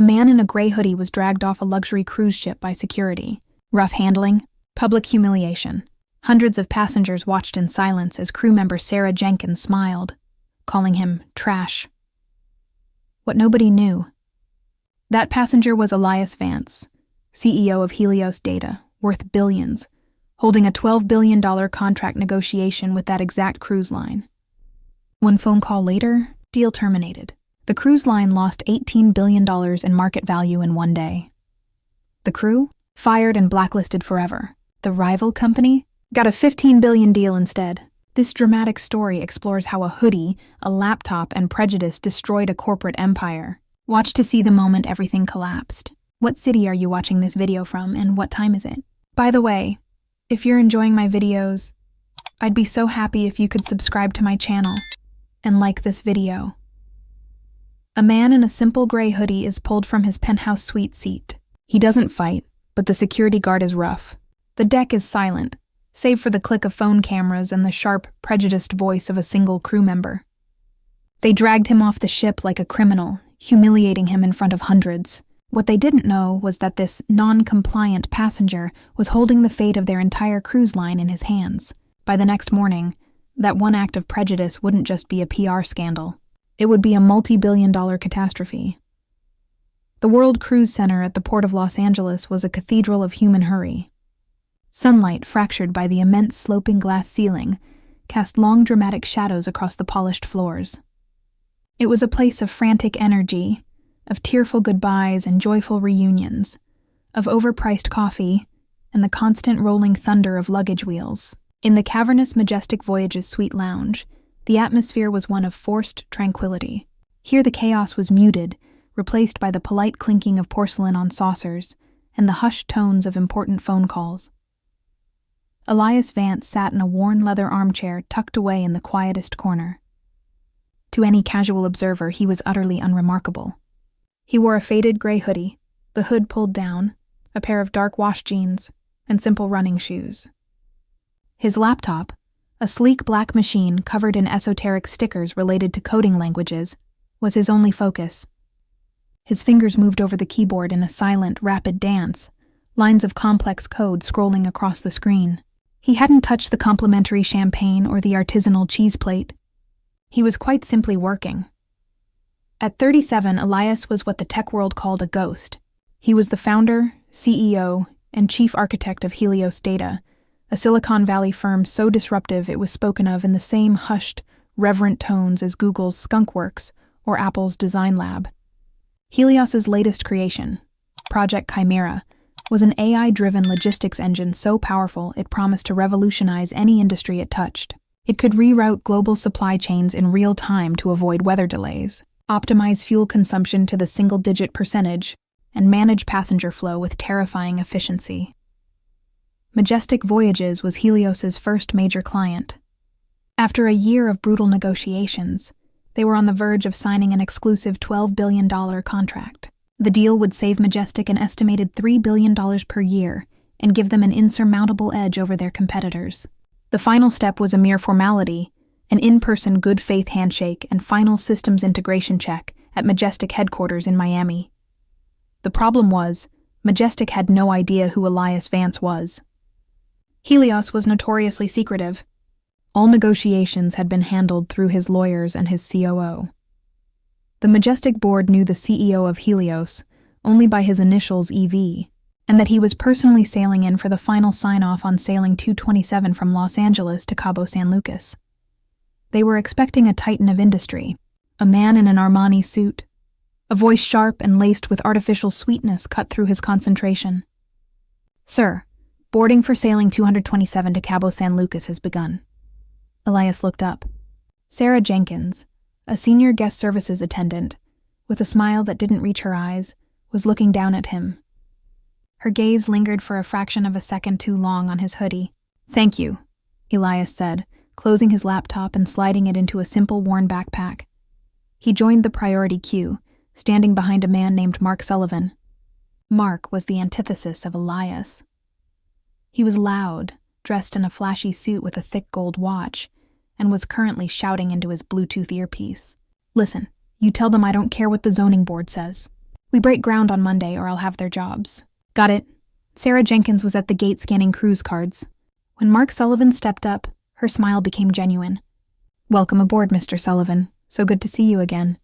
A man in a gray hoodie was dragged off a luxury cruise ship by security. Rough handling, public humiliation. Hundreds of passengers watched in silence as crew member Sarah Jenkins smiled, calling him trash. What nobody knew. That passenger was Elias Vance, CEO of Helios Data, worth billions, holding a $12 billion contract negotiation with that exact cruise line. One phone call later, deal terminated. The cruise line lost $18 billion in market value in one day. The crew? Fired and blacklisted forever. The rival company? Got a $15 billion deal instead. This dramatic story explores how a hoodie, a laptop, and prejudice destroyed a corporate empire. Watch to see the moment everything collapsed. What city are you watching this video from, and what time is it? By the way, if you're enjoying my videos, I'd be so happy if you could subscribe to my channel and like this video. A man in a simple gray hoodie is pulled from his penthouse suite seat. He doesn't fight, but the security guard is rough. The deck is silent, save for the click of phone cameras and the sharp, prejudiced voice of a single crew member. They dragged him off the ship like a criminal, humiliating him in front of hundreds. What they didn't know was that this non-compliant passenger was holding the fate of their entire cruise line in his hands. By the next morning, that one act of prejudice wouldn't just be a PR scandal. It would be a multi-billion-dollar catastrophe. The World Cruise Center at the Port of Los Angeles was a cathedral of human hurry. Sunlight, fractured by the immense sloping glass ceiling, cast long dramatic shadows across the polished floors. It was a place of frantic energy, of tearful goodbyes and joyful reunions, of overpriced coffee and the constant rolling thunder of luggage wheels. In the cavernous Majestic Voyages suite lounge, the atmosphere was one of forced tranquility. Here the chaos was muted, replaced by the polite clinking of porcelain on saucers and the hushed tones of important phone calls. Elias Vance sat in a worn leather armchair tucked away in the quietest corner. To any casual observer, he was utterly unremarkable. He wore a faded gray hoodie, the hood pulled down, a pair of dark wash jeans, and simple running shoes. His laptop, a sleek black machine covered in esoteric stickers related to coding languages, was his only focus. His fingers moved over the keyboard in a silent, rapid dance, lines of complex code scrolling across the screen. He hadn't touched the complimentary champagne or the artisanal cheese plate. He was quite simply working. At 37, Elias was what the tech world called a ghost. He was the founder, CEO, and chief architect of Helios Data, a Silicon Valley firm so disruptive it was spoken of in the same hushed, reverent tones as Google's Skunkworks or Apple's Design Lab. Helios's latest creation, Project Chimera, was an AI-driven logistics engine so powerful it promised to revolutionize any industry it touched. It could reroute global supply chains in real time to avoid weather delays, optimize fuel consumption to the single-digit percentage, and manage passenger flow with terrifying efficiency. Majestic Voyages was Helios's first major client. After a year of brutal negotiations, they were on the verge of signing an exclusive $12 billion contract. The deal would save Majestic an estimated $3 billion per year and give them an insurmountable edge over their competitors. The final step was a mere formality, an in-person good faith handshake and final systems integration check at Majestic headquarters in Miami. The problem was, Majestic had no idea who Elias Vance was. Helios was notoriously secretive. All negotiations had been handled through his lawyers and his COO. The Majestic board knew the CEO of Helios only by his initials EV, and that he was personally sailing in for the final sign-off on sailing 227 from Los Angeles to Cabo San Lucas. They were expecting a titan of industry, a man in an Armani suit, a voice sharp and laced with artificial sweetness cut through his concentration. "Sir, boarding for sailing 227 to Cabo San Lucas has begun." Elias looked up. Sarah Jenkins, a senior guest services attendant, with a smile that didn't reach her eyes, was looking down at him. Her gaze lingered for a fraction of a second too long on his hoodie. "Thank you," Elias said, closing his laptop and sliding it into a simple worn backpack. He joined the priority queue, standing behind a man named Mark Sullivan. Mark was the antithesis of Elias. He was loud, dressed in a flashy suit with a thick gold watch, and was currently shouting into his Bluetooth earpiece. "Listen, you tell them I don't care what the zoning board says. We break ground on Monday or I'll have their jobs. Got it. Sarah Jenkins was at the gate scanning cruise cards. When Mark Sullivan stepped up, her smile became genuine. Welcome aboard, Mr. Sullivan. So good to see you again.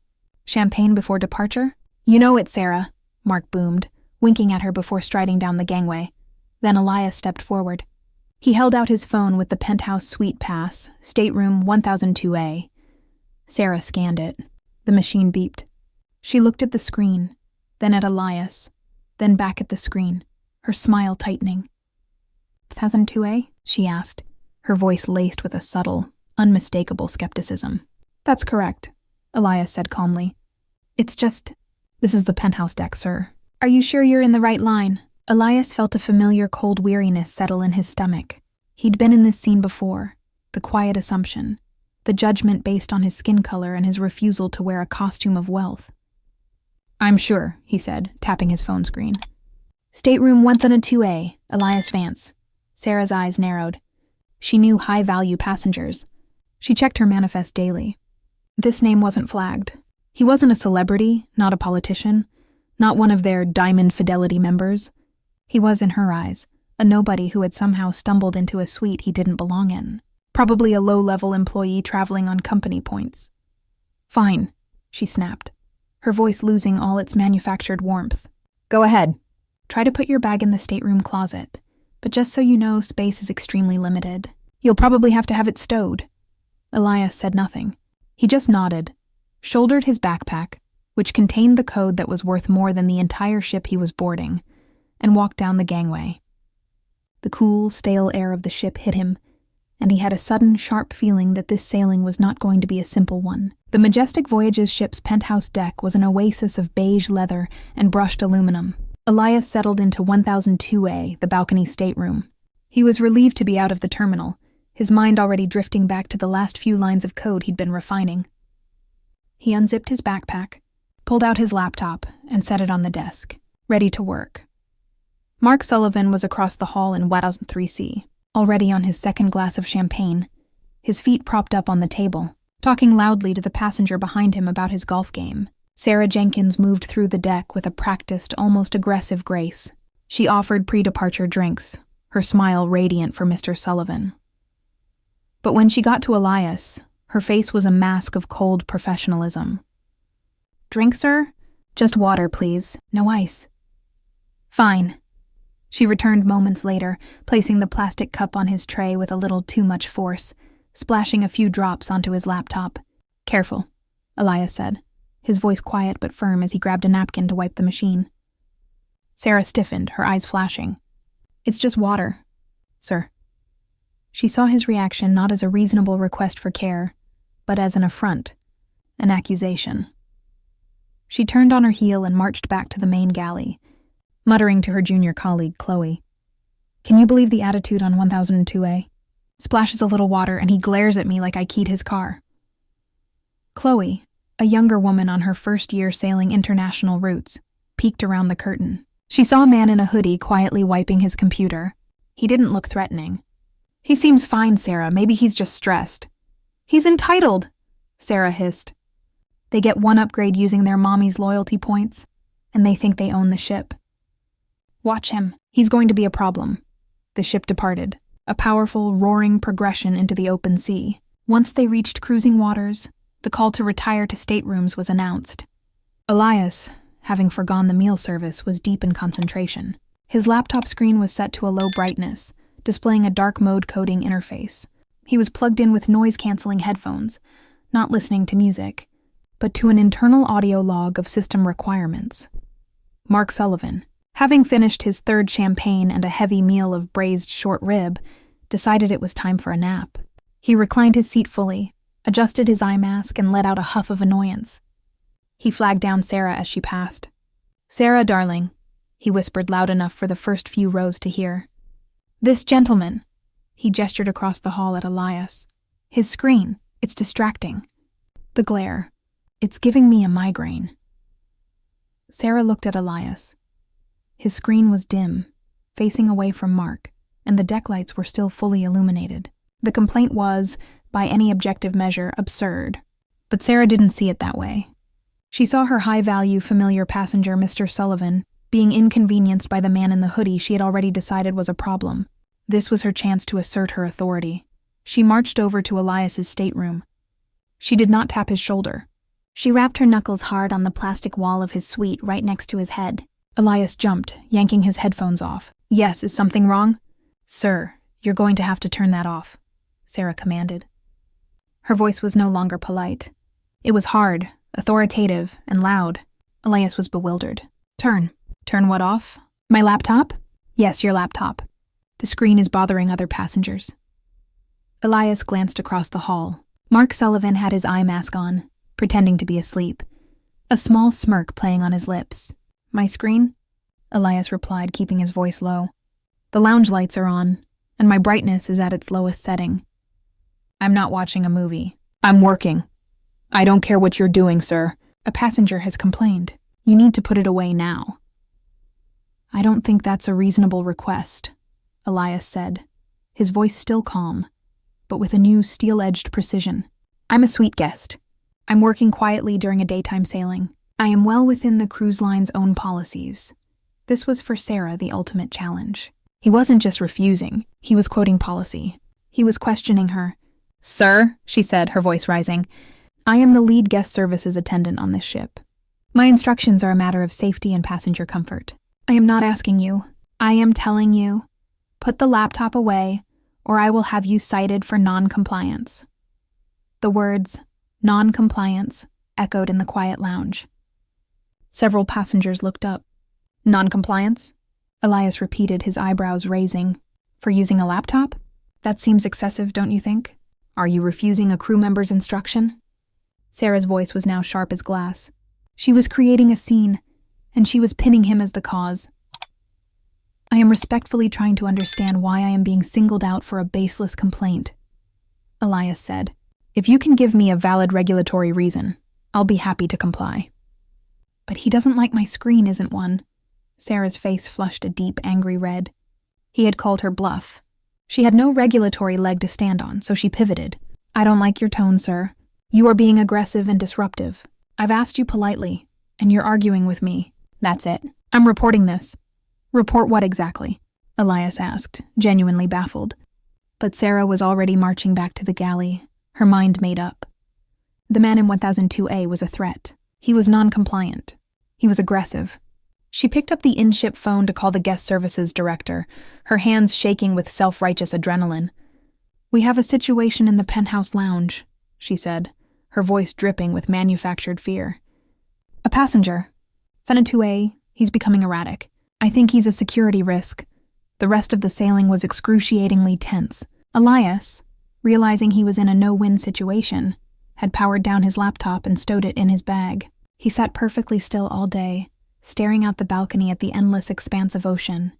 Champagne before departure? You know it, Sarah, Mark boomed, winking at her before striding down the gangway. Then Elias stepped forward. He held out his phone with the penthouse suite pass, stateroom 1002A. Sarah scanned it. The machine beeped. She looked at the screen, then at Elias, then back at the screen, her smile tightening. 1002A? She asked, her voice laced with a subtle, unmistakable skepticism. That's correct, Elias said calmly. It's just... This is the penthouse deck, sir. Are you sure you're in the right line? Elias felt a familiar cold weariness settle in his stomach. He'd been in this scene before. The quiet assumption. The judgment based on his skin color and his refusal to wear a costume of wealth. I'm sure, he said, tapping his phone screen. Stateroom 102A, Elias Vance. Sarah's eyes narrowed. She knew high-value passengers. She checked her manifest daily. This name wasn't flagged. He wasn't a celebrity, not a politician, not one of their Diamond Fidelity members. He was, in her eyes, a nobody who had somehow stumbled into a suite he didn't belong in. Probably a low-level employee traveling on company points. Fine, she snapped, her voice losing all its manufactured warmth. Go ahead. Try to put your bag in the stateroom closet, but just so you know, space is extremely limited. You'll probably have to have it stowed. Elias said nothing. He just nodded, shouldered his backpack, which contained the code that was worth more than the entire ship he was boarding, and walked down the gangway. The cool, stale air of the ship hit him, and he had a sudden, sharp feeling that this sailing was not going to be a simple one. The Majestic Voyages ship's penthouse deck was an oasis of beige leather and brushed aluminum. Elias settled into 1002A, the balcony stateroom. He was relieved to be out of the terminal, his mind already drifting back to the last few lines of code he'd been refining. He unzipped his backpack, pulled out his laptop, and set it on the desk, ready to work. Mark Sullivan was across the hall in 1003C, already on his second glass of champagne, his feet propped up on the table, talking loudly to the passenger behind him about his golf game. Sarah Jenkins moved through the deck with a practiced, almost aggressive grace. She offered pre-departure drinks, her smile radiant for Mr. Sullivan. But when she got to Elias, her face was a mask of cold professionalism. Drink, sir? Just water, please. No ice. Fine. She returned moments later, placing the plastic cup on his tray with a little too much force, splashing a few drops onto his laptop. Careful, Elias said, his voice quiet but firm as he grabbed a napkin to wipe the machine. Sarah stiffened, her eyes flashing. It's just water, sir. She saw his reaction not as a reasonable request for care, but as an affront, an accusation. She turned on her heel and marched back to the main galley, muttering to her junior colleague, Chloe. Can you believe the attitude on 1002A? Splashes a little water and he glares at me like I keyed his car. Chloe, a younger woman on her first year sailing international routes, peeked around the curtain. She saw a man in a hoodie quietly wiping his computer. He didn't look threatening. He seems fine, Sarah. Maybe he's just stressed. He's entitled, Sarah hissed. They get one upgrade using their mommy's loyalty points, and they think they own the ship. Watch him. He's going to be a problem. The ship departed, a powerful, roaring progression into the open sea. Once they reached cruising waters, the call to retire to staterooms was announced. Elias, having forgone the meal service, was deep in concentration. His laptop screen was set to a low brightness, displaying a dark mode coding interface. He was plugged in with noise-canceling headphones, not listening to music, but to an internal audio log of system requirements. Mark Sullivan, having finished his third champagne and a heavy meal of braised short rib, decided it was time for a nap. He reclined his seat fully, adjusted his eye mask, and let out a huff of annoyance. He flagged down Sarah as she passed. "Sarah, darling," he whispered loud enough for the first few rows to hear. "This gentleman," he gestured across the hall at Elias. "His screen, it's distracting. The glare, it's giving me a migraine." Sarah looked at Elias. His screen was dim, facing away from Mark, and the deck lights were still fully illuminated. The complaint was, by any objective measure, absurd. But Sarah didn't see it that way. She saw her high-value, familiar passenger, Mr. Sullivan, being inconvenienced by the man in the hoodie she had already decided was a problem. This was her chance to assert her authority. She marched over to Elias's stateroom. She did not tap his shoulder. She rapped her knuckles hard on the plastic wall of his suite right next to his head. Elias jumped, yanking his headphones off. "Yes, is something wrong?" "Sir, you're going to have to turn that off," Sarah commanded. Her voice was no longer polite. It was hard, authoritative, and loud. Elias was bewildered. Turn what off? My laptop?" "Yes, your laptop. The screen is bothering other passengers." Elias glanced across the hall. Mark Sullivan had his eye mask on, pretending to be asleep, a small smirk playing on his lips. "My screen?" Elias replied, keeping his voice low. "The lounge lights are on, and my brightness is at its lowest setting. I'm not watching a movie. I'm working. I don't care what you're doing, sir. A passenger has complained. You need to put it away now." "I don't think that's a reasonable request," Elias said, his voice still calm, but with a new steel-edged precision. "I'm a suite guest. I'm working quietly during a daytime sailing. I am well within the cruise line's own policies." This was for Sarah the ultimate challenge. He wasn't just refusing, he was quoting policy. He was questioning her. "Sir," she said, her voice rising, "I am the lead guest services attendant on this ship. My instructions are a matter of safety and passenger comfort. I am not asking you. I am telling you. Put the laptop away, or I will have you cited for non-compliance." The words, non-compliance, echoed in the quiet lounge. Several passengers looked up. "Non-compliance?" Elias repeated, his eyebrows raising. "For using a laptop? That seems excessive, don't you think? Are you refusing a crew member's instruction?" Sarah's voice was now sharp as glass. She was creating a scene, and she was pinning him as the cause. "I am respectfully trying to understand why I am being singled out for a baseless complaint," Elias said. "If you can give me a valid regulatory reason, I'll be happy to comply." "But he doesn't like my screen isn't one." Sarah's face flushed a deep, angry red. He had called her bluff. She had no regulatory leg to stand on, so she pivoted. "I don't like your tone, sir. You are being aggressive and disruptive. I've asked you politely, and you're arguing with me. That's it. I'm reporting this." "Report what exactly?" Elias asked, genuinely baffled. But Sarah was already marching back to the galley, her mind made up. The man in 1002A was a threat. He was non-compliant. He was aggressive. She picked up the in-ship phone to call the guest services director, her hands shaking with self-righteous adrenaline. "We have a situation in the penthouse lounge," she said, her voice dripping with manufactured fear. "A passenger. 1002A, he's becoming erratic. I think he's a security risk." The rest of the sailing was excruciatingly tense. Elias, realizing he was in a no-win situation, had powered down his laptop and stowed it in his bag. He sat perfectly still all day, staring out the balcony at the endless expanse of ocean,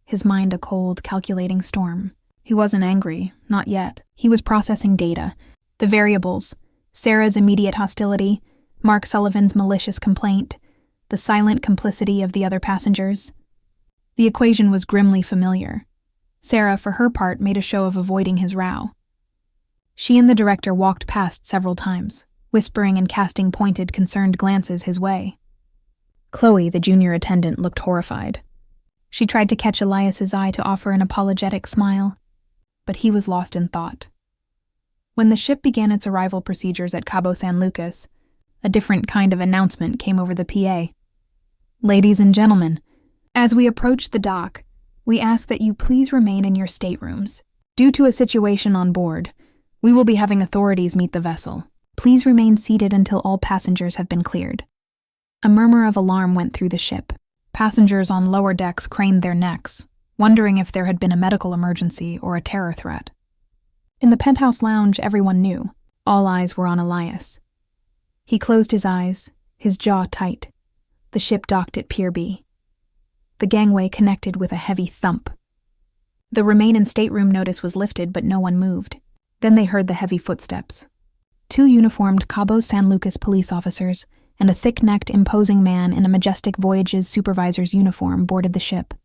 his mind a cold, calculating storm. He wasn't angry, not yet. He was processing data, the variables, Sarah's immediate hostility, Mark Sullivan's malicious complaint, the silent complicity of the other passengers. The equation was grimly familiar. Sarah, for her part, made a show of avoiding his row. She and the director walked past several times, whispering and casting pointed, concerned glances his way. Chloe, the junior attendant, looked horrified. She tried to catch Elias's eye to offer an apologetic smile, but he was lost in thought. When the ship began its arrival procedures at Cabo San Lucas, a different kind of announcement came over the PA. "Ladies and gentlemen, as we approach the dock, we ask that you please remain in your staterooms. Due to a situation on board, we will be having authorities meet the vessel. Please remain seated until all passengers have been cleared." A murmur of alarm went through the ship. Passengers on lower decks craned their necks, wondering if there had been a medical emergency or a terror threat. In the penthouse lounge, everyone knew. All eyes were on Elias. He closed his eyes, his jaw tight. The ship docked at Pier B. The gangway connected with a heavy thump. The remain in stateroom notice was lifted, but no one moved. Then they heard the heavy footsteps. 2 uniformed Cabo San Lucas police officers and a thick-necked, imposing man in a Majestic Voyages supervisor's uniform boarded the ship.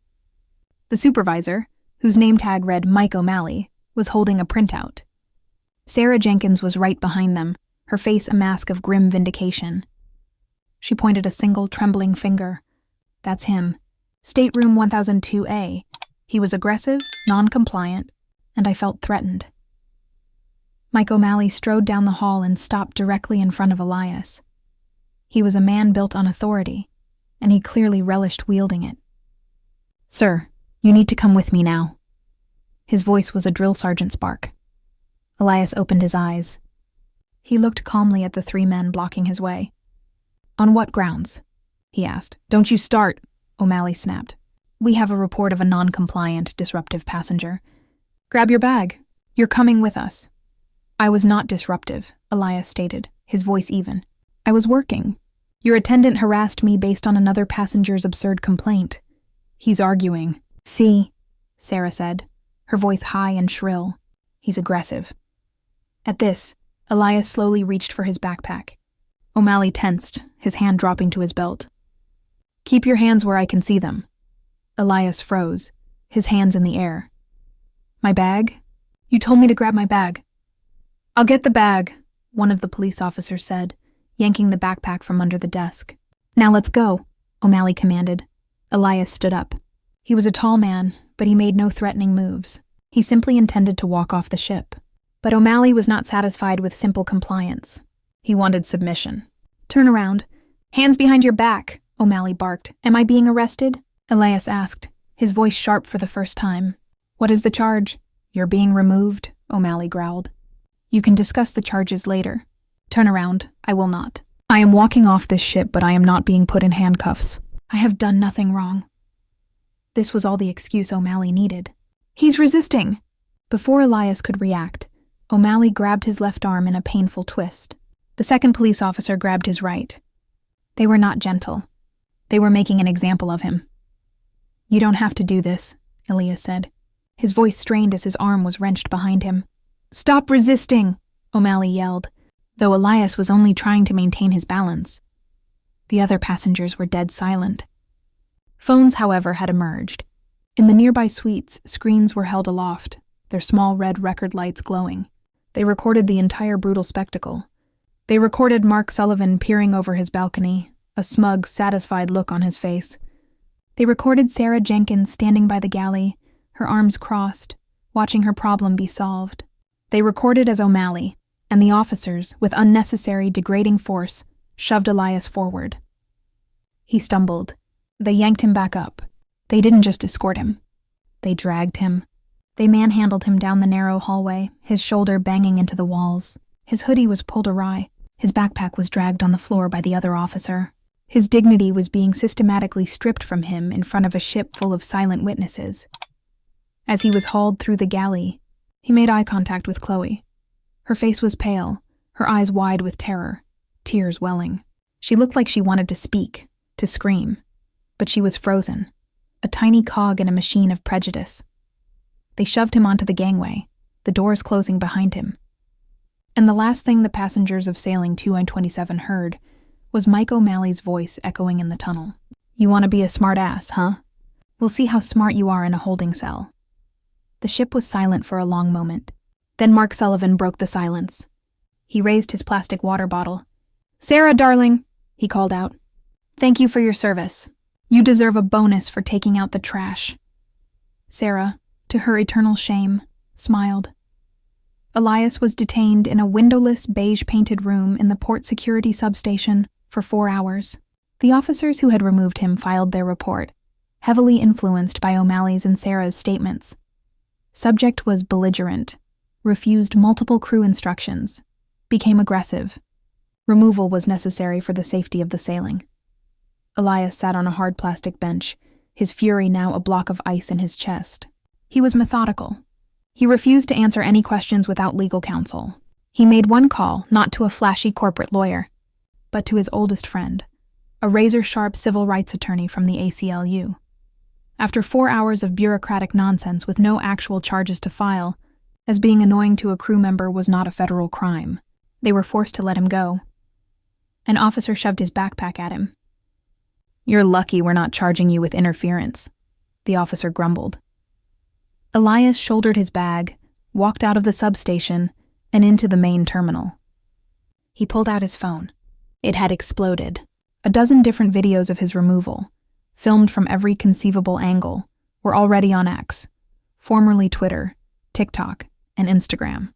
The supervisor, whose name tag read Mike O'Malley, was holding a printout. Sarah Jenkins was right behind them, her face a mask of grim vindication. She pointed a single, trembling finger. That's him. Stateroom 1002A. He was aggressive, non-compliant, and I felt threatened. Mike O'Malley strode down the hall and stopped directly in front of Elias. He was a man built on authority, and he clearly relished wielding it. "Sir, you need to come with me now." His voice was a drill sergeant's bark. Elias opened his eyes. He looked calmly at the three men blocking his way. "On what grounds?" he asked. "Don't you start," O'Malley snapped. "We have a report of a non-compliant, disruptive passenger. Grab your bag. You're coming with us." "I was not disruptive," Elias stated, his voice even. "I was working. Your attendant harassed me based on another passenger's absurd complaint." "He's arguing." "See," Sarah said, her voice high and shrill. "He's aggressive." At this, Elias slowly reached for his backpack. O'Malley tensed, his hand dropping to his belt. "Keep your hands where I can see them." Elias froze, his hands in the air. "My bag? You told me to grab my bag." "I'll get the bag," one of the police officers said, yanking the backpack from under the desk. "Now let's go," O'Malley commanded. Elias stood up. He was a tall man, but he made no threatening moves. He simply intended to walk off the ship. But O'Malley was not satisfied with simple compliance. He wanted submission. "Turn around. Hands behind your back," O'Malley barked. "Am I being arrested?" Elias asked, his voice sharp for the first time. "What is the charge?" "You're being removed," O'Malley growled. "You can discuss the charges later." "Turn around. I will not. I am walking off this ship, but I am not being put in handcuffs. I have done nothing wrong." This was all the excuse O'Malley needed. "He's resisting!" Before Elias could react, O'Malley grabbed his left arm in a painful twist. The second police officer grabbed his right. They were not gentle. They were making an example of him. "You don't have to do this," Elias said. His voice strained as his arm was wrenched behind him. "Stop resisting!" O'Malley yelled, though Elias was only trying to maintain his balance. The other passengers were dead silent. Phones, however, had emerged. In the nearby suites, screens were held aloft, their small red record lights glowing. They recorded the entire brutal spectacle. They recorded Mark Sullivan peering over his balcony, a smug, satisfied look on his face. They recorded Sarah Jenkins standing by the galley, her arms crossed, watching her problem be solved. They recorded as O'Malley and the officers, with unnecessary, degrading force, shoved Elias forward. He stumbled. They yanked him back up. They didn't just escort him. They dragged him. They manhandled him down the narrow hallway, his shoulder banging into the walls. His hoodie was pulled awry. His backpack was dragged on the floor by the other officer. His dignity was being systematically stripped from him in front of a ship full of silent witnesses. As he was hauled through the galley, he made eye contact with Chloe. Her face was pale, her eyes wide with terror, tears welling. She looked like she wanted to speak, to scream, but she was frozen, a tiny cog in a machine of prejudice. They shoved him onto the gangway, the doors closing behind him. And the last thing the passengers of sailing 227 heard was Mike O'Malley's voice echoing in the tunnel. "You want to be a smart ass, huh? We'll see how smart you are in a holding cell." The ship was silent for a long moment. Then Mark Sullivan broke the silence. He raised his plastic water bottle. "Sarah, darling," he called out. "Thank you for your service. You deserve a bonus for taking out the trash." Sarah, to her eternal shame, smiled. Elias was detained in a windowless, beige-painted room in the port security substation for 4 hours. The officers who had removed him filed their report, heavily influenced by O'Malley's and Sarah's statements. Subject was belligerent, refused multiple crew instructions, became aggressive. Removal was necessary for the safety of the sailing. Elias sat on a hard plastic bench, his fury now a block of ice in his chest. He was methodical. He refused to answer any questions without legal counsel. He made one call, not to a flashy corporate lawyer, but to his oldest friend, a razor-sharp civil rights attorney from the ACLU. After 4 hours of bureaucratic nonsense with no actual charges to file, as being annoying to a crew member was not a federal crime, they were forced to let him go. An officer shoved his backpack at him. "You're lucky we're not charging you with interference," the officer grumbled. Elias shouldered his bag, walked out of the substation, and into the main terminal. He pulled out his phone. It had exploded. A dozen different videos of his removal, filmed from every conceivable angle, were already on X, formerly Twitter, TikTok, and Instagram.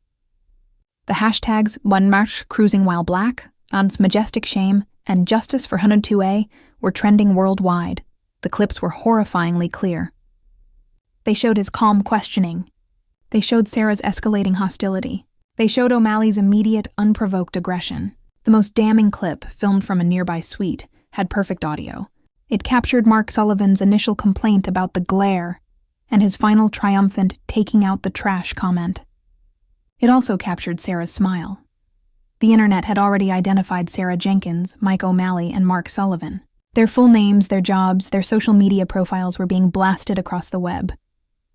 The hashtags Bunmarsh cruising while black, Ans majestic shame, and justice for 102A were trending worldwide. The clips were horrifyingly clear. They showed his calm questioning. They showed Sarah's escalating hostility. They showed O'Malley's immediate, unprovoked aggression. The most damning clip, filmed from a nearby suite, had perfect audio. It captured Mark Sullivan's initial complaint about the glare and his final triumphant taking out the trash comment. It also captured Sarah's smile. The internet had already identified Sarah Jenkins, Mike O'Malley, and Mark Sullivan. Their full names, their jobs, their social media profiles were being blasted across the web.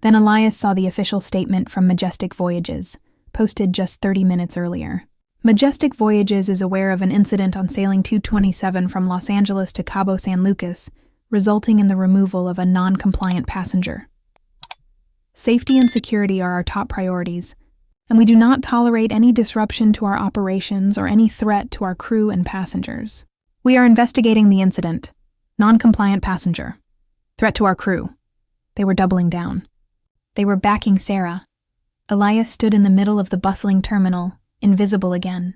Then Elias saw the official statement from Majestic Voyages, posted just 30 minutes earlier. Majestic Voyages is aware of an incident on sailing 227 from Los Angeles to Cabo San Lucas, resulting in the removal of a non-compliant passenger. Safety and security are our top priorities, and we do not tolerate any disruption to our operations or any threat to our crew and passengers. We are investigating the incident. Non-compliant passenger. Threat to our crew. They were doubling down. They were backing Sarah. Elias stood in the middle of the bustling terminal, invisible again.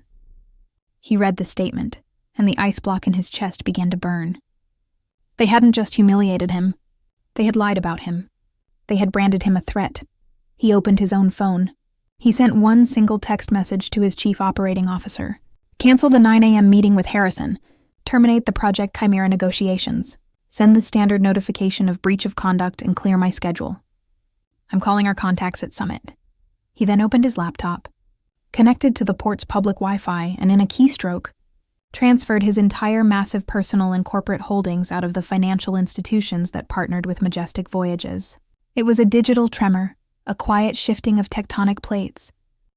He read the statement, and the ice block in his chest began to burn. They hadn't just humiliated him. They had lied about him. They had branded him a threat. He opened his own phone. He sent one single text message to his chief operating officer. Cancel the 9 a.m. meeting with Harrison. Terminate the Project Chimera negotiations. Send the standard notification of breach of conduct and clear my schedule. I'm calling our contacts at Summit. He then opened his laptop, connected to the port's public Wi-Fi, and in a keystroke, transferred his entire massive personal and corporate holdings out of the financial institutions that partnered with Majestic Voyages. It was a digital tremor, a quiet shifting of tectonic plates.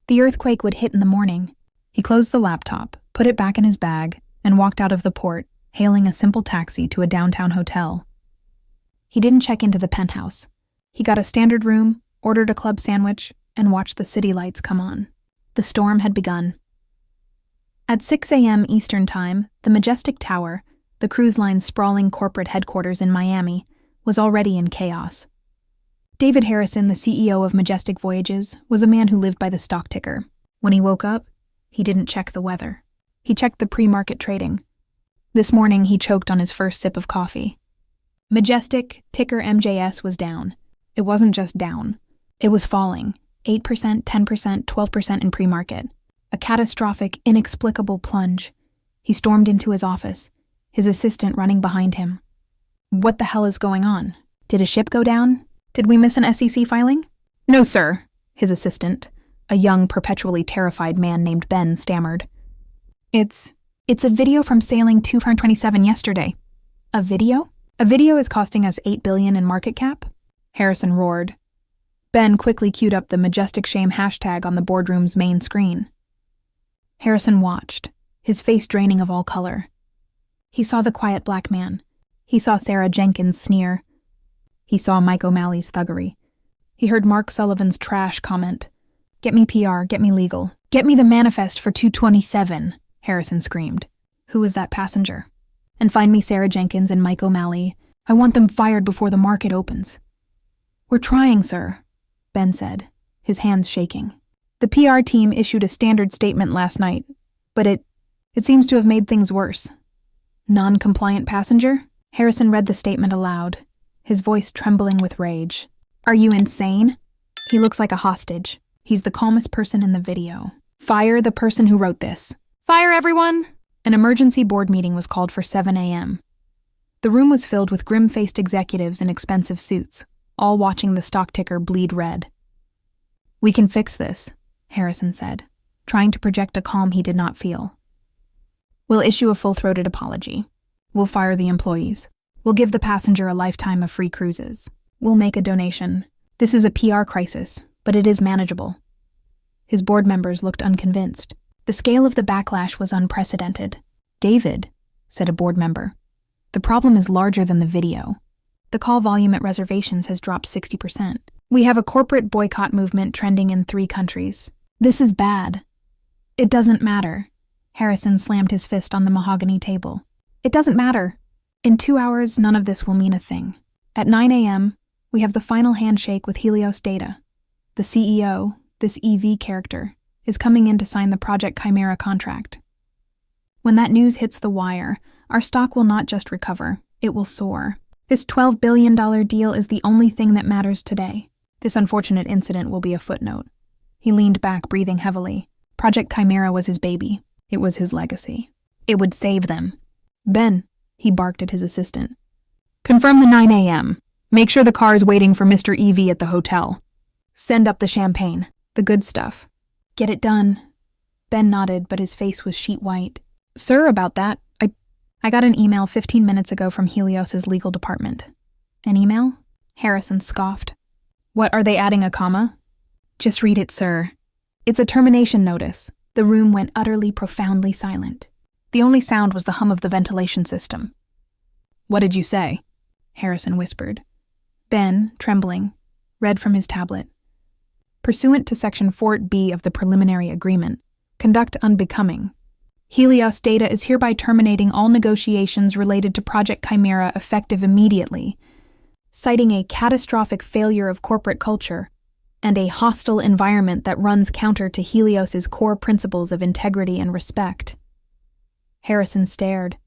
The earthquake would hit in the morning. He closed the laptop, put it back in his bag, and walked out of the port, hailing a simple taxi to a downtown hotel. He didn't check into the penthouse. He got a standard room, ordered a club sandwich, and watched the city lights come on. The storm had begun. At 6 a.m. Eastern Time, the Majestic Tower, the cruise line's sprawling corporate headquarters in Miami, was already in chaos. David Harrison, the CEO of Majestic Voyages, was a man who lived by the stock ticker. When he woke up, he didn't check the weather. He checked the pre-market trading. This morning, he choked on his first sip of coffee. Majestic, ticker MJS, was down. It wasn't just down. It was falling. 8%, 10%, 12% in pre-market. A catastrophic, inexplicable plunge. He stormed into his office, his assistant running behind him. What the hell is going on? Did a ship go down? Did we miss an SEC filing? No, sir, his assistant, a young, perpetually terrified man named Ben, stammered. It's a video from sailing 227 yesterday. A video? A video is costing us $8 billion in market cap? Harrison roared. Ben quickly queued up the Majestic Shame hashtag on the boardroom's main screen. Harrison watched, his face draining of all color. He saw the quiet black man. He saw Sarah Jenkins' sneer. He saw Mike O'Malley's thuggery. He heard Mark Sullivan's trash comment. Get me PR, get me legal. Get me the manifest for 227, Harrison screamed. Who was that passenger? And find me Sarah Jenkins and Mike O'Malley. I want them fired before the market opens. We're trying, sir, Ben said, his hands shaking. The PR team issued a standard statement last night, but it seems to have made things worse. Non-compliant passenger? Harrison read the statement aloud, his voice trembling with rage. Are you insane? He looks like a hostage. He's the calmest person in the video. Fire the person who wrote this. Fire everyone! An emergency board meeting was called for 7 a.m. The room was filled with grim-faced executives in expensive suits, all watching the stock ticker bleed red. We can fix this, Harrison said, trying to project a calm he did not feel. We'll issue a full-throated apology. We'll fire the employees. We'll give the passenger a lifetime of free cruises. We'll make a donation. This is a PR crisis, but it is manageable. His board members looked unconvinced. The scale of the backlash was unprecedented. David, said a board member, the problem is larger than the video. The call volume at reservations has dropped 60%. We have a corporate boycott movement trending in 3 countries. This is bad. It doesn't matter. Harrison slammed his fist on the mahogany table. It doesn't matter. In 2 hours, none of this will mean a thing. At 9 a.m., we have the final handshake with Helios Data. The CEO, this EV character, is coming in to sign the Project Chimera contract. When that news hits the wire, our stock will not just recover, it will soar. This $12 billion deal is the only thing that matters today. This unfortunate incident will be a footnote. He leaned back, breathing heavily. Project Chimera was his baby. It was his legacy. It would save them. Ben, he barked at his assistant. Confirm the 9 a.m. Make sure the car is waiting for Mr. EV at the hotel. Send up the champagne, the good stuff. Get it done. Ben nodded, but his face was sheet white. Sir, about that, I got an email 15 minutes ago from Helios's legal department. An email? Harrison scoffed. What, are they adding a comma? Just read it, sir. It's a termination notice. The room went utterly, profoundly silent. The only sound was the hum of the ventilation system. What did you say? Harrison whispered. Ben, trembling, read from his tablet. Pursuant to Section 4B of the Preliminary Agreement, conduct unbecoming. Helios Data is hereby terminating all negotiations related to Project Chimera effective immediately, citing a catastrophic failure of corporate culture and a hostile environment that runs counter to Helios's core principles of integrity and respect. Harrison stared.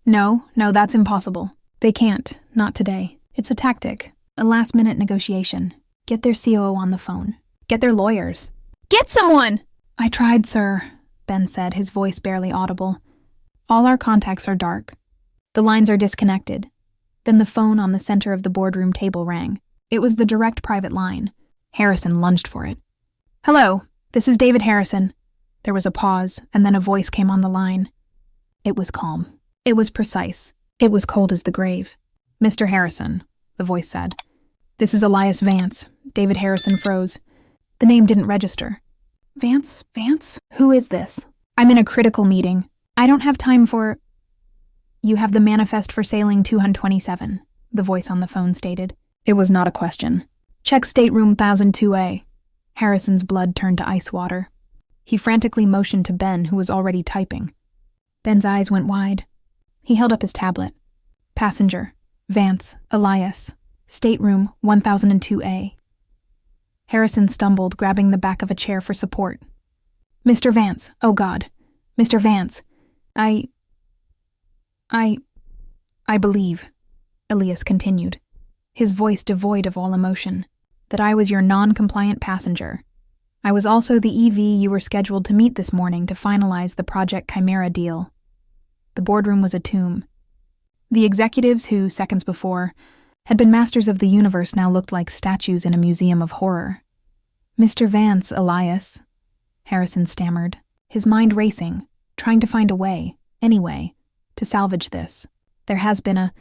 No, that's impossible. They can't, not today. It's a tactic, a last-minute negotiation. Get their COO on the phone. Get their lawyers. Get someone! I tried, sir, Ben said, his voice barely audible. All our contacts are dark. The lines are disconnected. Then the phone on the center of the boardroom table rang. It was the direct private line. Harrison lunged for it. Hello, this is David Harrison. There was a pause, and then a voice came on the line. It was calm. It was precise. It was cold as the grave. Mr. Harrison, the voice said. This is Elias Vance. David Harrison froze. The name didn't register. Vance? Who is this? I'm in a critical meeting. I don't have time for... You have the manifest for sailing 227, the voice on the phone stated. It was not a question. Check stateroom 1002A. Harrison's blood turned to ice water. He frantically motioned to Ben, who was already typing. Ben's eyes went wide. He held up his tablet. Passenger, Vance, Elias, stateroom 1002A. Harrison stumbled, grabbing the back of a chair for support. Mr. Vance, oh God. Mr. Vance, I believe, Elias continued, his voice devoid of all emotion, that I was your non-compliant passenger. I was also the EV you were scheduled to meet this morning to finalize the Project Chimera deal. The boardroom was a tomb. The executives who, seconds before, had been masters of the universe now looked like statues in a museum of horror. Mr. Vance, Elias, Harrison stammered, his mind racing, trying to find a way, any way, to salvage this. There has been a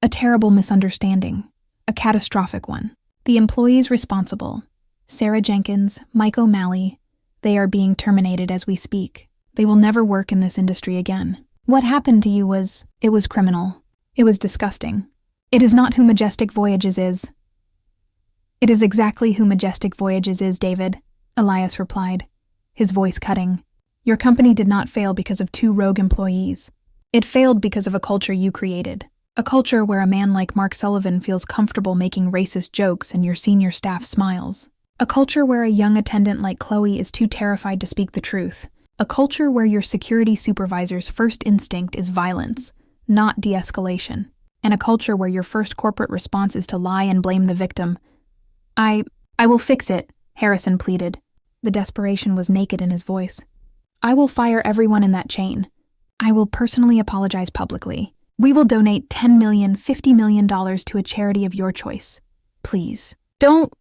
terrible misunderstanding, a catastrophic one. The employees responsible, Sarah Jenkins, Mike O'Malley, they are being terminated as we speak. They will never work in this industry again. What happened to you it was criminal. It was disgusting. It is not who Majestic Voyages is. It is exactly who Majestic Voyages is, David, Elias replied, his voice cutting. Your company did not fail because of 2 rogue employees. It failed because of a culture you created. A culture where a man like Mark Sullivan feels comfortable making racist jokes and your senior staff smiles. A culture where a young attendant like Chloe is too terrified to speak the truth. A culture where your security supervisor's first instinct is violence, not de-escalation. And a culture where your first corporate response is to lie and blame the victim. I will fix it, Harrison pleaded. The desperation was naked in his voice. I will fire everyone in that chain. I will personally apologize publicly. We will donate $10 million, $50 million to a charity of your choice. Please. Don't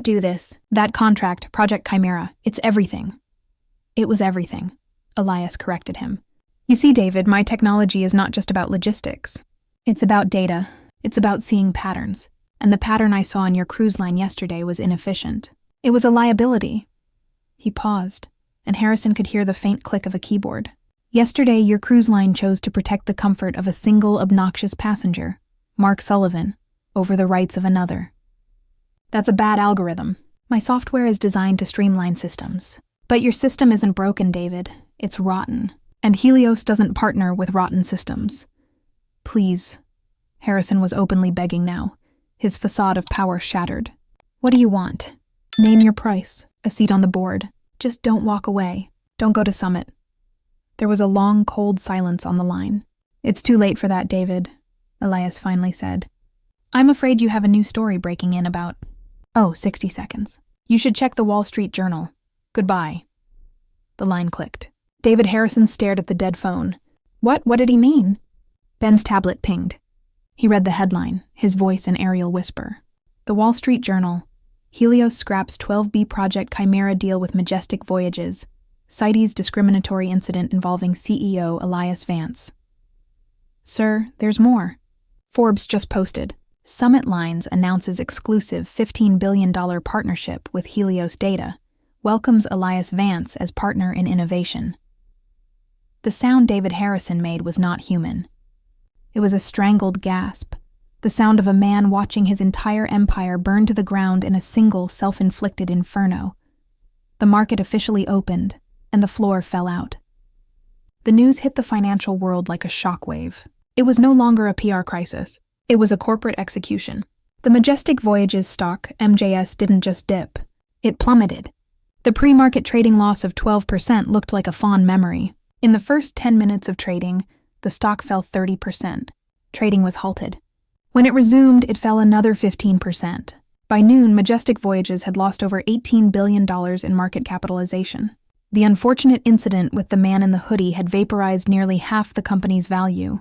do this. That contract, Project Chimera, it's everything. It was everything, Elias corrected him. You see, David, my technology is not just about logistics. It's about data. It's about seeing patterns. And the pattern I saw on your cruise line yesterday was inefficient. It was a liability. He paused, and Harrison could hear the faint click of a keyboard. Yesterday, your cruise line chose to protect the comfort of a single obnoxious passenger, Mark Sullivan, over the rights of another. That's a bad algorithm. My software is designed to streamline systems. But your system isn't broken, David. It's rotten. And Helios doesn't partner with rotten systems. Please. Harrison was openly begging now, his facade of power shattered. What do you want? Name your price. A seat on the board. Just don't walk away. Don't go to Summit. There was a long, cold silence on the line. It's too late for that, David, Elias finally said. I'm afraid you have a new story breaking in about... 60 seconds. You should check the Wall Street Journal. Goodbye. The line clicked. David Harrison stared at the dead phone. What did he mean? Ben's tablet pinged. He read the headline, his voice an aerial whisper. The Wall Street Journal. Helios scraps 12B Project Chimera deal with Majestic Voyages. CITES discriminatory incident involving CEO Elias Vance. Sir, there's more. Forbes just posted. Summit Lines announces exclusive $15 billion partnership with Helios Data. Welcomes Elias Vance as partner in innovation. The sound David Harrison made was not human. It was a strangled gasp, the sound of a man watching his entire empire burn to the ground in a single self-inflicted inferno. The market officially opened, and the floor fell out. The news hit the financial world like a shockwave. It was no longer a PR crisis. It was a corporate execution. The Majestic Voyages stock, MJS, didn't just dip. It plummeted. The pre-market trading loss of 12% looked like a fond memory. In the first 10 minutes of trading, the stock fell 30%. Trading was halted. When it resumed, it fell another 15%. By noon, Majestic Voyages had lost over $18 billion in market capitalization. The unfortunate incident with the man in the hoodie had vaporized nearly half the company's value.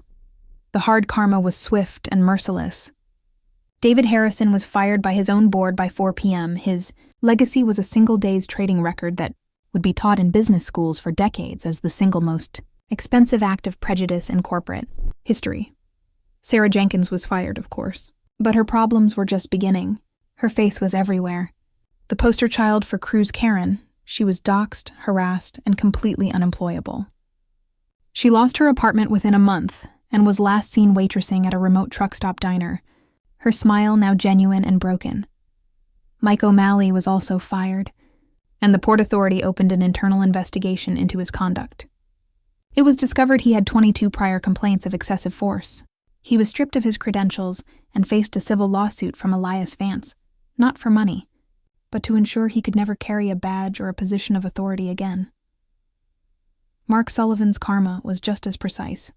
The hard karma was swift and merciless. David Harrison was fired by his own board by 4 p.m. His legacy was a single day's trading record that would be taught in business schools for decades as the single most expensive act of prejudice in corporate history. Sarah Jenkins was fired, of course, but her problems were just beginning. Her face was everywhere. The poster child for Cruise Karen, she was doxxed, harassed, and completely unemployable. She lost her apartment within a month and was last seen waitressing at a remote truck stop diner, her smile now genuine and broken. Mike O'Malley was also fired, and the Port Authority opened an internal investigation into his conduct. It was discovered he had 22 prior complaints of excessive force. He was stripped of his credentials and faced a civil lawsuit from Elias Vance, not for money, but to ensure he could never carry a badge or a position of authority again. Mark Sullivan's karma was just as precise.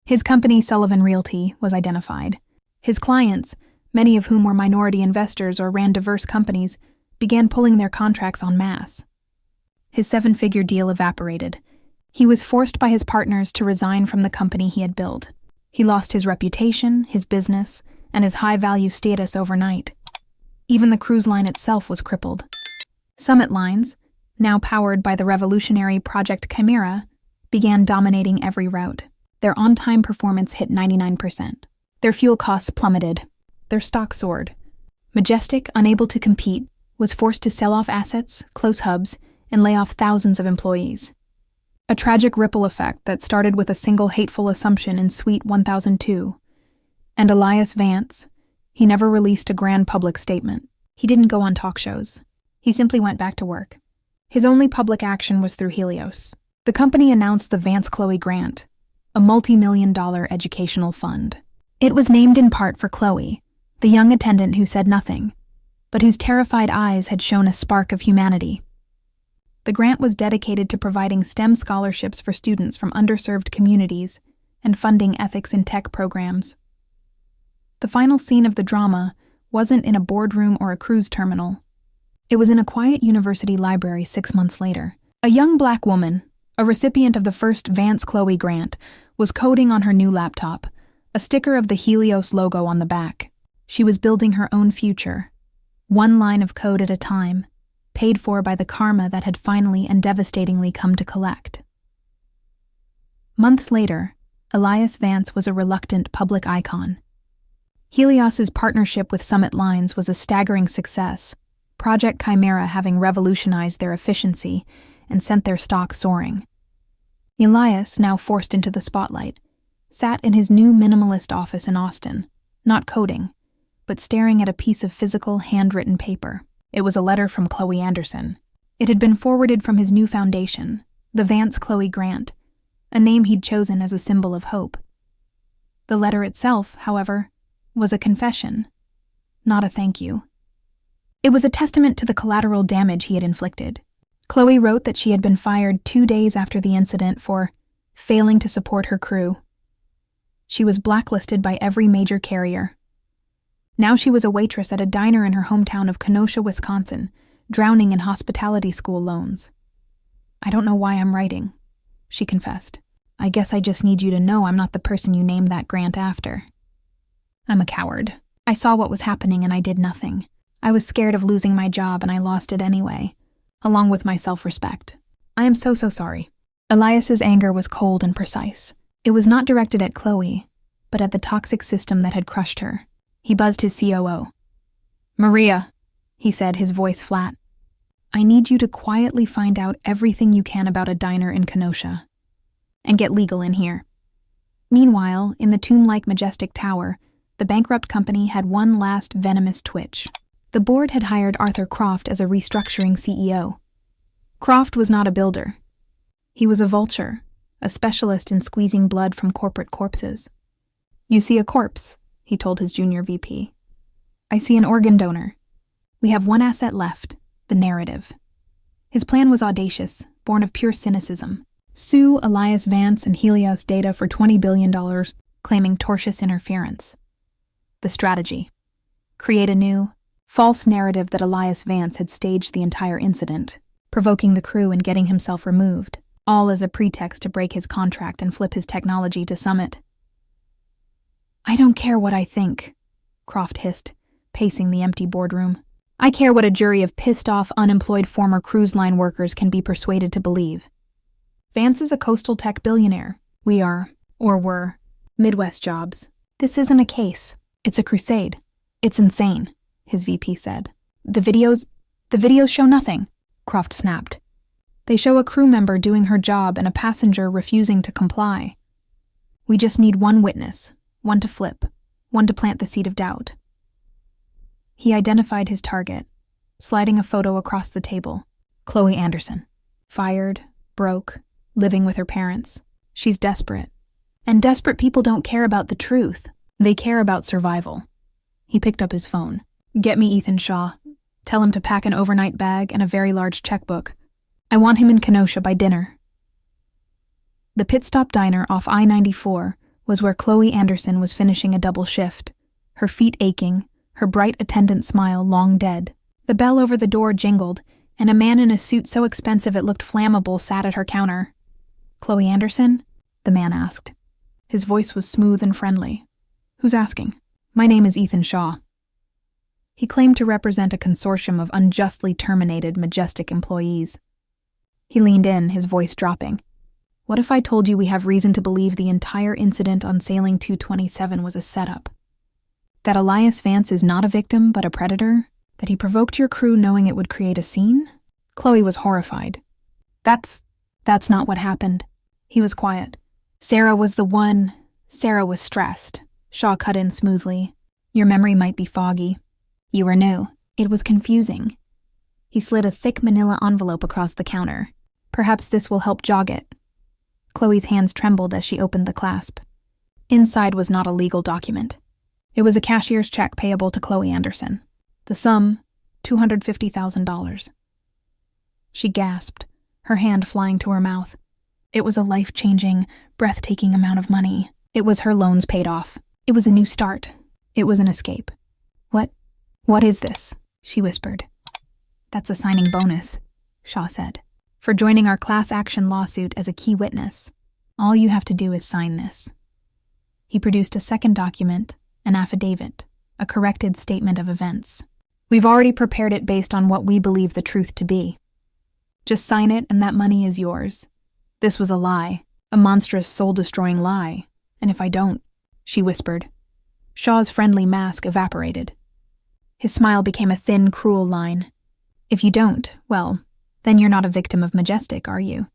His company, Sullivan Realty, was identified. His clients, many of whom were minority investors or ran diverse companies, began pulling their contracts en masse. His 7-figure deal evaporated. He was forced by his partners to resign from the company he had built. He lost his reputation, his business, and his high-value status overnight. Even the cruise line itself was crippled. Summit Lines, now powered by the revolutionary Project Chimera, began dominating every route. Their on-time performance hit 99%. Their fuel costs plummeted. Their stock soared. Majestic, unable to compete, was forced to sell off assets, close hubs, and lay off thousands of employees. A tragic ripple effect that started with a single hateful assumption in Suite 1002. And Elias Vance, he never released a grand public statement. He didn't go on talk shows. He simply went back to work. His only public action was through Helios. The company announced the Vance-Chloe Grant, a multi-million-dollar educational fund. It was named in part for Chloe, the young attendant who said nothing, but whose terrified eyes had shown a spark of humanity. The grant was dedicated to providing STEM scholarships for students from underserved communities and funding ethics in tech programs. The final scene of the drama wasn't in a boardroom or a cruise terminal. It was in a quiet university library 6 months later. A young black woman, a recipient of the first Vance-Chloe grant, was coding on her new laptop, a sticker of the Helios logo on the back. She was building her own future, one line of code at a time, paid for by the karma that had finally and devastatingly come to collect. Months later, Elias Vance was a reluctant public icon. Helios's partnership with Summit Lines was a staggering success, Project Chimera having revolutionized their efficiency and sent their stock soaring. Elias, now forced into the spotlight, sat in his new minimalist office in Austin, not coding, but staring at a piece of physical, handwritten paper. It was a letter from Chloe Anderson. It had been forwarded from his new foundation, the Vance-Chloe Grant, a name he'd chosen as a symbol of hope. The letter itself, however, was a confession, not a thank you. It was a testament to the collateral damage he had inflicted. Chloe wrote that she had been fired 2 days after the incident for failing to support her crew. She was blacklisted by every major carrier. Now she was a waitress at a diner in her hometown of Kenosha, Wisconsin, drowning in hospitality school loans. "I don't know why I'm writing," she confessed. "I guess I just need you to know I'm not the person you named that grant after. I'm a coward. I saw what was happening and I did nothing. I was scared of losing my job and I lost it anyway, along with my self-respect. I am so sorry." Elias's anger was cold and precise. It was not directed at Chloe, but at the toxic system that had crushed her. He buzzed his COO. "Maria," he said, his voice flat, "I need you to quietly find out everything you can about a diner in Kenosha, and get legal in here." Meanwhile, in the tomb-like majestic tower, the bankrupt company had one last venomous twitch. The board had hired Arthur Croft as a restructuring CEO. Croft was not a builder. He was a vulture, a specialist in squeezing blood from corporate corpses. "You see a corpse," he told his junior VP. "I see an organ donor. We have one asset left, the narrative." His plan was audacious, born of pure cynicism. Sue Elias Vance and Helios Data for $20 billion, claiming tortious interference. The strategy: create a new, false narrative that Elias Vance had staged the entire incident, provoking the crew and getting himself removed, all as a pretext to break his contract and flip his technology to Summit. "I don't care what I think," Croft hissed, pacing the empty boardroom. "I care what a jury of pissed-off, unemployed former cruise line workers can be persuaded to believe. Vance is a coastal tech billionaire. We are, or were, Midwest jobs. This isn't a case. It's a crusade. It's insane," his VP said. The videos show nothing," Croft snapped. "They show a crew member doing her job and a passenger refusing to comply. We just need one witness, one to flip, one to plant the seed of doubt." He identified his target, sliding a photo across the table. Chloe Anderson. Fired, broke, living with her parents. She's desperate. And desperate people don't care about the truth. They care about survival. He picked up his phone. "Get me Ethan Shaw. Tell him to pack an overnight bag and a very large checkbook. I want him in Kenosha by dinner." The Pit Stop Diner off I-94 was where Chloe Anderson was finishing a double shift, her feet aching, her bright attendant smile long dead. The bell over the door jingled, and a man in a suit so expensive it looked flammable sat at her counter. "Chloe Anderson?" the man asked. His voice was smooth and friendly. "Who's asking?" "My name is Ethan Shaw." He claimed to represent a consortium of unjustly terminated Majestic employees. He leaned in, his voice dropping. "What if I told you we have reason to believe the entire incident on Sailing 227 was a setup? That Elias Vance is not a victim but a predator? That he provoked your crew knowing it would create a scene?" Chloe was horrified. That's not what happened." He was quiet. "Sarah was the one. Sarah was stressed." Shaw cut in smoothly. "Your memory might be foggy. You were new. It was confusing." He slid a thick manila envelope across the counter. "Perhaps this will help jog it." Chloe's hands trembled as she opened the clasp. Inside was not a legal document. It was a cashier's check payable to Chloe Anderson. The sum, $250,000. She gasped, her hand flying to her mouth. It was a life-changing, breathtaking amount of money. It was her loans paid off. It was a new start. It was an escape. What is this?" she whispered. "That's a signing bonus," Shaw said, "for joining our class action lawsuit as a key witness. All you have to do is sign this." He produced a second document, an affidavit, a corrected statement of events. "We've already prepared it based on what we believe the truth to be. Just sign it and that money is yours. This was a lie, a monstrous soul-destroying lie, and if I don't," she whispered. Shaw's friendly mask evaporated. His smile became a thin, cruel line. "If you don't, well, then you're not a victim of Majestic, are you?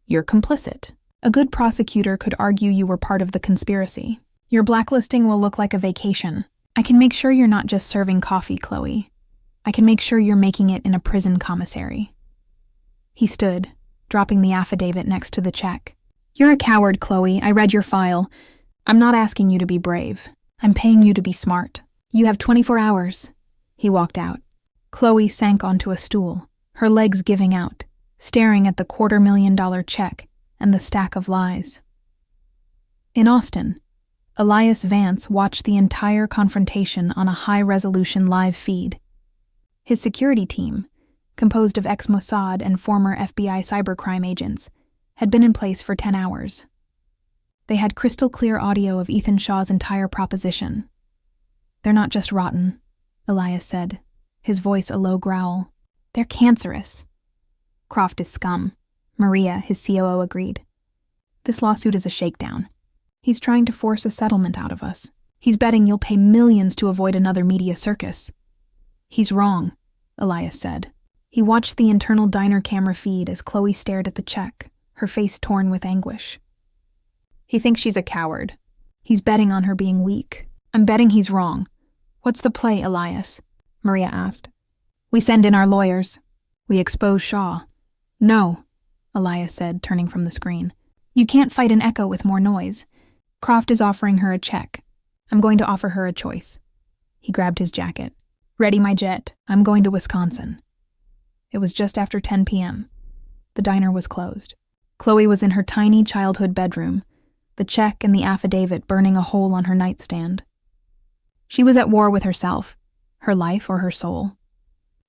You're complicit. A good prosecutor could argue you were part of the conspiracy. Your blacklisting will look like a vacation. I can make sure you're not just serving coffee, Chloe. I can make sure you're making it in a prison commissary." He stood, dropping the affidavit next to the check. "You're a coward, Chloe. I read your file. I'm not asking you to be brave. I'm paying you to be smart. You have 24 hours. He walked out. Chloe sank onto a stool, her legs giving out, staring at the $250,000 check and the stack of lies. In Austin, Elias Vance watched the entire confrontation on a high-resolution live feed. His security team, composed of ex-Mossad and former FBI cybercrime agents, had been in place for 10 hours. They had crystal-clear audio of Ethan Shaw's entire proposition. "They're not just rotten," Elias said, his voice a low growl. "They're cancerous." "Croft is scum," Maria, his COO, agreed. "This lawsuit is a shakedown. He's trying to force a settlement out of us. He's betting you'll pay millions to avoid another media circus." "He's wrong," Elias said. He watched the internal diner camera feed as Chloe stared at the check, her face torn with anguish. "He thinks she's a coward. He's betting on her being weak. I'm betting he's wrong." "What's the play, Elias?" Maria asked. "We send in our lawyers. We expose Shaw." "No," Elias said, turning from the screen. "You can't fight an echo with more noise. Croft is offering her a check. I'm going to offer her a choice." He grabbed his jacket. "Ready my jet. I'm going to Wisconsin." It was just after 10 p.m. The diner was closed. Chloe was in her tiny childhood bedroom, the check and the affidavit burning a hole on her nightstand. She was at war with herself, her life or her soul.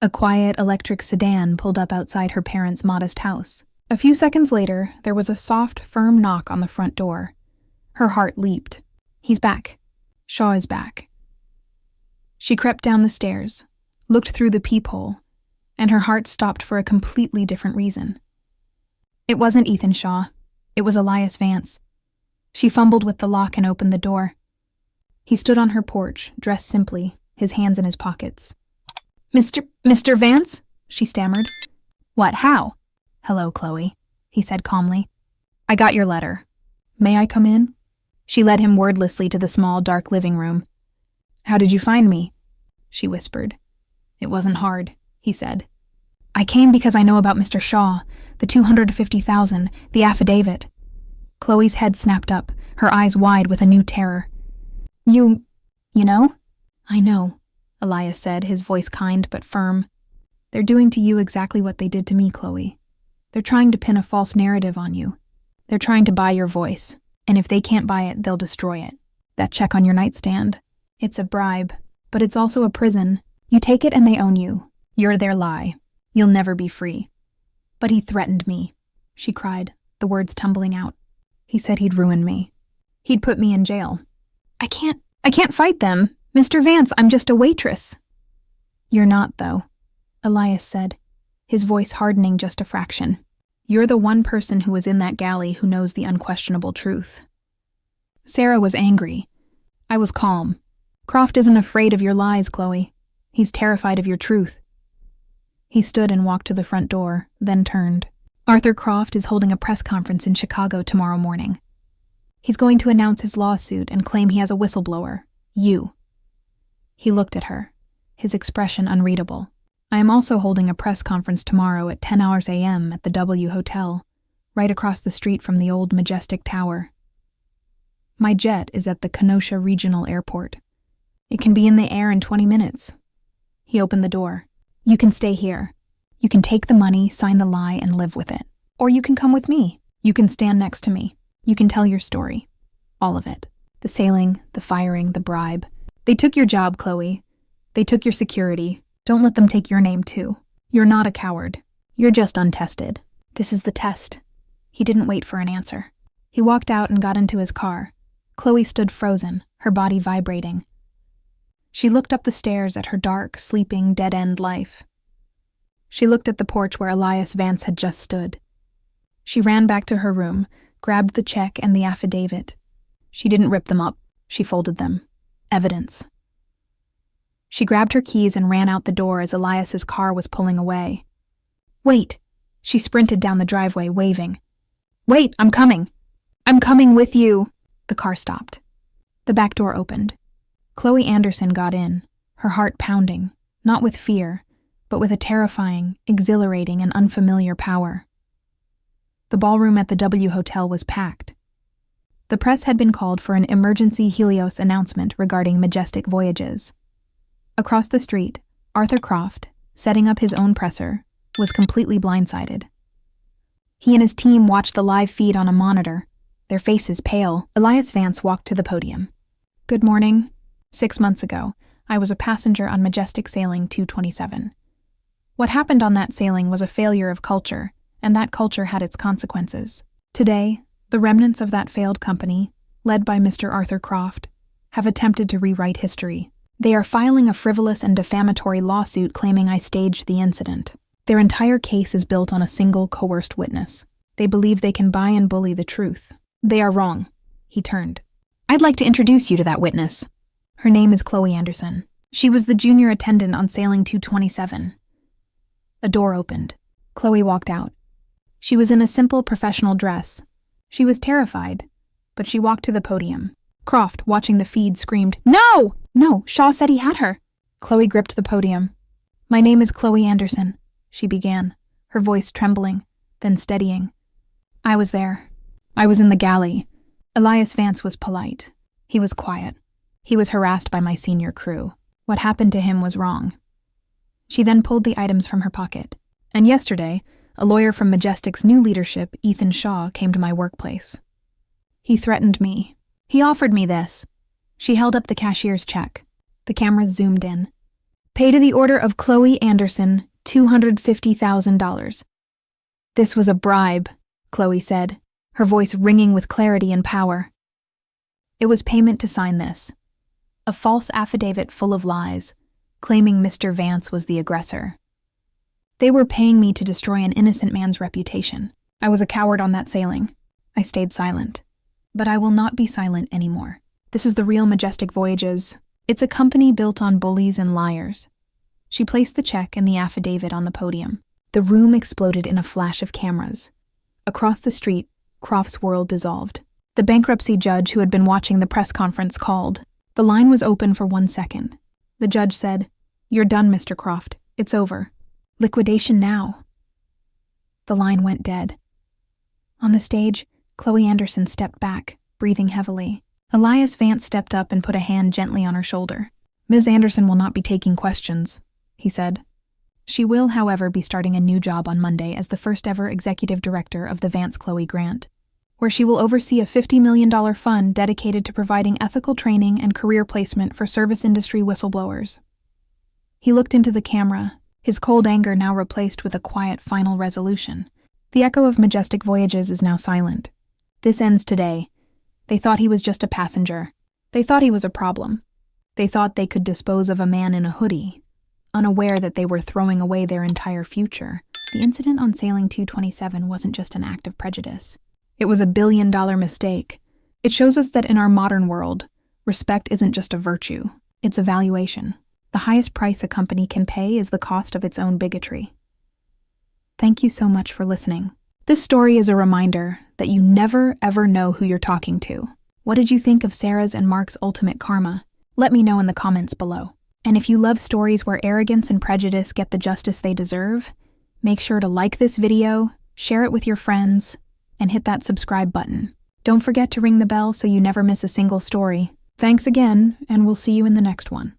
A quiet electric sedan pulled up outside her parents' modest house. A few seconds later, there was a soft, firm knock on the front door. Her heart leaped. He's back. Shaw is back. She crept down the stairs, looked through the peephole, and her heart stopped for a completely different reason. It wasn't Ethan Shaw. It was Elias Vance. She fumbled with the lock and opened the door. He stood on her porch, dressed simply, his hands in his pockets. Mr. Vance?" she stammered. "What, how?" "Hello, Chloe," he said calmly. "I got your letter. May I come in?" She led him wordlessly to the small, dark living room. "How did you find me?" she whispered. "It wasn't hard," he said. "I came because I know about Mr. Shaw, the $250,000, the affidavit." Chloe's head snapped up, her eyes wide with a new terror. You know?" "I know," Elias said, his voice kind but firm. "They're doing to you exactly what they did to me, Chloe. They're trying to pin a false narrative on you. They're trying to buy your voice, and if they can't buy it, they'll destroy it. That check on your nightstand, it's a bribe, but it's also a prison. You take it and they own you. You're their lie. You'll never be free." "But he threatened me," she cried, the words tumbling out. "He said he'd ruin me. He'd put me in jail. I can't fight them. Mr. Vance, I'm just a waitress." "You're not, though," Elias said, his voice hardening just a fraction. "You're the one person who was in that galley who knows the unquestionable truth." Sarah was angry. I was calm. "Croft isn't afraid of your lies, Chloe. He's terrified of your truth." He stood and walked to the front door, then turned. "Arthur Croft is holding a press conference in Chicago tomorrow morning. He's going to announce his lawsuit and claim he has a whistleblower. You." He looked at her, his expression unreadable. "I am also holding a press conference tomorrow at 10 hours a.m. at the W Hotel, right across the street from the old Majestic Tower. My jet is at the Kenosha Regional Airport. It can be in the air in 20 minutes. He opened the door. "You can stay here. You can take the money, sign the lie, and live with it. Or you can come with me. You can stand next to me. You can tell your story. All of it. The sailing, the firing, the bribe. They took your job, Chloe. They took your security. Don't let them take your name, too. You're not a coward. You're just untested. This is the test." He didn't wait for an answer. He walked out and got into his car. Chloe stood frozen, her body vibrating. She looked up the stairs at her dark, sleeping, dead-end life. She looked at the porch where Elias Vance had just stood. She ran back to her room, grabbed the check and the affidavit. She didn't rip them up. She folded them. Evidence. She grabbed her keys and ran out the door as Elias's car was pulling away. "Wait!" She sprinted down the driveway, waving. "Wait, I'm coming! I'm coming with you!" The car stopped. The back door opened. Chloe Anderson got in, her heart pounding, not with fear, but with a terrifying, exhilarating, and unfamiliar power. The ballroom at the W Hotel was packed. The press had been called for an emergency Helios announcement regarding majestic voyages. Across the street, Arthur Croft, setting up his own presser, was completely blindsided. He and his team watched the live feed on a monitor, their faces pale. Elias Vance walked to the podium. "Good morning. 6 months ago, I was a passenger on Majestic Sailing 227. What happened on that sailing was a failure of culture, and that culture had its consequences. Today, the remnants of that failed company, led by Mr. Arthur Croft, have attempted to rewrite history. They are filing a frivolous and defamatory lawsuit claiming I staged the incident. Their entire case is built on a single coerced witness. They believe they can buy and bully the truth. They are wrong." He turned. "I'd like to introduce you to that witness. Her name is Chloe Anderson. She was the junior attendant on Sailing 227. A door opened. Chloe walked out. She was in a simple professional dress. She was terrified, but she walked to the podium. Croft, watching the feed, screamed, "No! No, Shaw said he had her." Chloe gripped the podium. "My name is Chloe Anderson," she began, her voice trembling, then steadying. "I was there. I was in the galley." Elias Vance was polite. He was quiet. He was harassed by my senior crew. What happened to him was wrong. She then pulled the items from her pocket. "And yesterday, a lawyer from Majestic's new leadership, Ethan Shaw, came to my workplace. He threatened me. He offered me this." She held up the cashier's check. The cameras zoomed in. "Pay to the order of Chloe Anderson, $250,000. "This was a bribe," Chloe said, her voice ringing with clarity and power. "It was payment to sign this. A false affidavit full of lies, claiming Mr. Vance was the aggressor. They were paying me to destroy an innocent man's reputation. I was a coward on that sailing. I stayed silent. But I will not be silent anymore. This is the real Majestic Voyages. It's a company built on bullies and liars." She placed the check and the affidavit on the podium. The room exploded in a flash of cameras. Across the street, Croft's world dissolved. The bankruptcy judge who had been watching the press conference called. The line was open for 1 second. The judge said, "You're done, Mr. Croft. It's over. Liquidation now." The line went dead. On the stage, Chloe Anderson stepped back, breathing heavily. Elias Vance stepped up and put a hand gently on her shoulder. "Ms. Anderson will not be taking questions," he said. "She will, however, be starting a new job on Monday as the first-ever executive director of the Vance-Chloe Grant, where she will oversee a $50 million fund dedicated to providing ethical training and career placement for service industry whistleblowers." He looked into the camera, his cold anger now replaced with a quiet final resolution. "The echo of Majestic Voyages is now silent. This ends today. They thought he was just a passenger. They thought he was a problem. They thought they could dispose of a man in a hoodie, unaware that they were throwing away their entire future. The incident on Sailing 227 wasn't just an act of prejudice. It was a billion-dollar mistake. It shows us that in our modern world, respect isn't just a virtue, it's a valuation. The highest price a company can pay is the cost of its own bigotry. Thank you so much for listening. This story is a reminder that you never, ever know who you're talking to. What did you think of Sarah's and Mark's ultimate karma? Let me know in the comments below. And if you love stories where arrogance and prejudice get the justice they deserve, make sure to like this video, share it with your friends, and hit that subscribe button. Don't forget to ring the bell so you never miss a single story. Thanks again, and we'll see you in the next one.